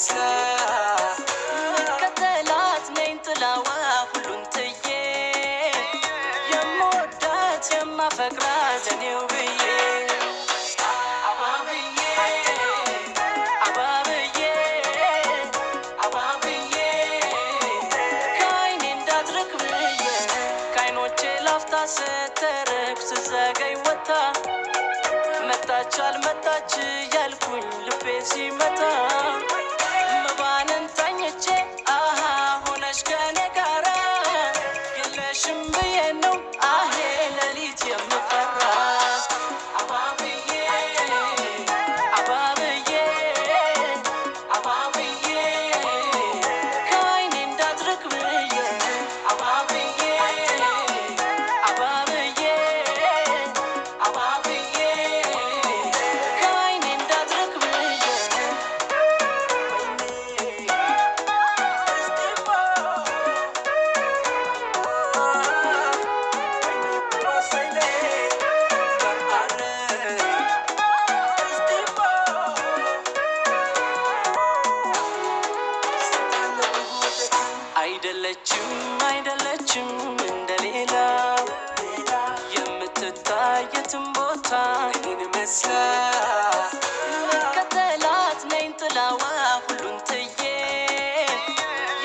መስላ ከተላት ነኝ ጥላዋ ሁሉን ትዬ የምወዳት የማፈቅራት እኔው ብዬ አባብዬ አባብዬ አባብዬ ከዓይኔ እንዳትርቅ ብዬ ከዓይኖቼ ላፍታ ስትርቅ ስትዘገይ ወታ መጣች አልመጣች ያልኩኝ ልቤ ሲመታ መባንን ተኝቼ አሃ ሆነሽ ከኔ ጋራ የለሽም ብዬ ነው አሄ ሌሊት የምፈራ አባብዬ አባብዬ አባብዬ ከዓይኔ እንዳትርቅ ብዬ አባብዬ አባብዬ አባብዬ አይደለችም እንደሌላ የምትታየትም ቦታ እኔን መስላ ከተላት ነኝ ጥላዋ ሁሉን ትዬ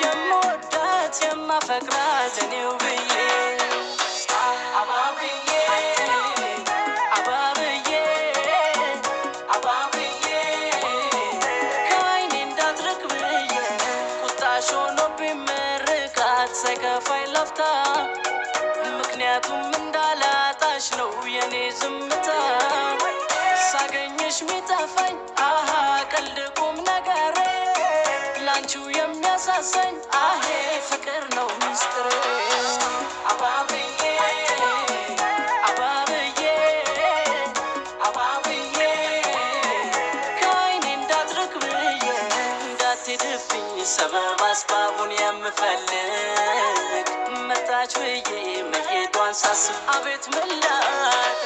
የምወዳት የማፈቅራት እኔው ብዬ አባብዬ አባብዬ አባብዬ ከዓይኔ እንዳትርቅ ብዬ ቁጣሽ ሆኖብኝ ሳይከፋኝ ላፍታ ምክንያቱም እንዳላጣሽ ነው የኔ ዝምታ ሳገኝሽ ሚጠፋኝ አሃ ቀልድ ቁም ነገሬ ላንቺው የሚያሳሰኝ አሄ ፍቅር ነው ምስጢሬ አባብዬ አባብዬ አባብዬ ከዓይኔ እንዳትርቅ ብዬ እንዳትሄድብኝ ሰበብ አስባቡን የምፈልግ መጣች ብዬ መሄዷን ሳስብ አቤት ምላክ